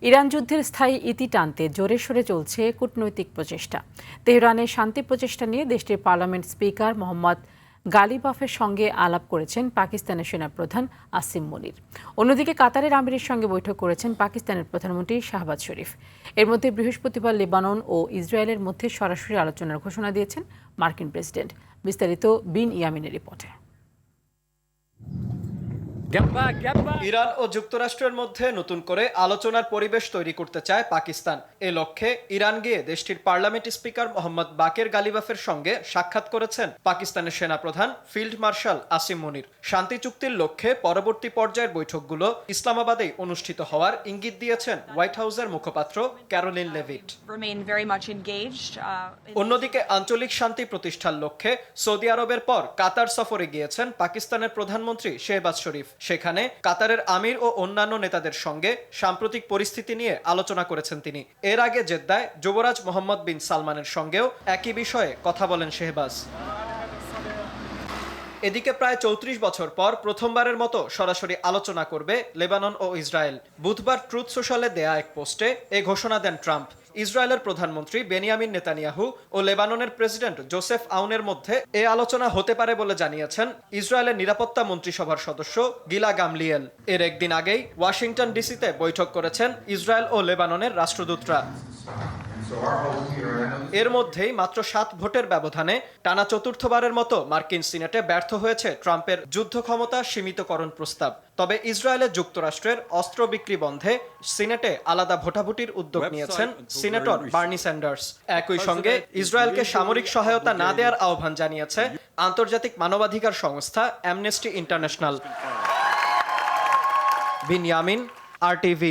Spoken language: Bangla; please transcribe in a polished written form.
ইরান যুদ্ধের স্থায়ী ইতি টানতে জোরে সোরে চলছে কূটনৈতিক প্রচেষ্টা। তেহরানের শান্তি প্রচেষ্টা নিয়ে দেশটির পার্লামেন্ট স্পিকার মোহাম্মদ গালিবাফের সঙ্গে আলাপ করেছেন পাকিস্তানের সেনাপ্রধান আসিম মনির। অন্যদিকে কাতারের আমিরের সঙ্গে বৈঠক করেছেন পাকিস্তানের প্রধানমন্ত্রী শাহবাজ শরীফ। এর মধ্যে বৃহস্পতিবার লেবানন ও ইসরায়েলের মধ্যে সরাসরি আলোচনার ঘোষণা দিয়েছেন মার্কিন প্রেসিডেন্ট। বিস্তারিত বিন ইয়ামিনের রিপোর্টে। ইরান ও যুক্তরাষ্ট্রের মধ্যে নতুন করে আলোচনার পরিবেশ তৈরি করতে চায় পাকিস্তান। এ লক্ষ্যে ইরান গিয়ে দেশটির পার্লামেন্ট স্পিকার মোহাম্মদ বাকের গালিবাফের সঙ্গে সাক্ষাৎ করেছেন পাকিস্তানের সেনাপ্রধান ফিল্ড মার্শাল আসিম মনির। শান্তি চুক্তির লক্ষ্যে পরবর্তী পর্যায়ের বৈঠকগুলো ইসলামাবাদেই অনুষ্ঠিত হওয়ার ইঙ্গিত দিয়েছেন হোয়াইট হাউসের মুখপাত্র ক্যারোলিন লেভিট। অন্যদিকে আঞ্চলিক শান্তি প্রতিষ্ঠার লক্ষ্যে সৌদি আরবের পর কাতার সফরে গিয়েছেন পাকিস্তানের প্রধানমন্ত্রী শাহবাজ শরীফ। সেখানে কাতারের আমির ও অন্যান্য নেতাদের সঙ্গে সাম্প্রতিক পরিস্থিতি নিয়ে আলোচনা করেছেন তিনি। এর আগে জেদ্দায় যুবরাজ মোহাম্মদ বিন সালমানের সঙ্গেও একই বিষয়ে কথা বলেন শাহবাজ। এদিকে প্রায় ৩৪ বছর পর প্রথমবারের মতো সরাসরি আলোচনা করবে লেবানন ও ইসরায়েল। বুধবার ট্রুথ সোশ্যালে দেয়া এক পোস্টে এ ঘোষণা দেন ট্রাম্প। ইসরায়েলের প্রধানমন্ত্রী বেনিয়ামিন নেতানিয়াহু ও লেবাননের প্রেসিডেন্ট জোসেফ আউনের মধ্যে এ আলোচনা হতে পারে বলে জানিয়েছেন ইসরায়েলের নিরাপত্তা মন্ত্রিসভার সদস্য গিলা গামলিয়েল। এর একদিন আগেই ওয়াশিংটন ডিসিতে বৈঠক করেছেন ইসরায়েল ও লেবাননের রাষ্ট্রদূতরা। এর মধ্যেই মাত্র 7 ভোটের ব্যবধানে টানা চতুর্থবারের মতো মার্কিন সিনেটে ব্যর্থ হয়েছে ট্রাম্পের যুদ্ধ ক্ষমতা সীমিতকরণ প্রস্তাব। তবে ইসরায়েলের যুক্তরাষ্ট্রের অস্ত্র বিক্রি বন্ধে সিনেটে আলাদা ভোটাভুটির উদ্যোগ নিয়েছেন সিনেটর বার্নি স্যান্ডার্স। একই সঙ্গে ইসরায়েলকে সামরিক সহায়তা না দেওয়ার আহ্বান জানিয়েছে আন্তর্জাতিক মানবাধিকার সংস্থা অ্যামনেস্টি ইন্টারন্যাশনাল। বিন ইয়ামিন, RTV।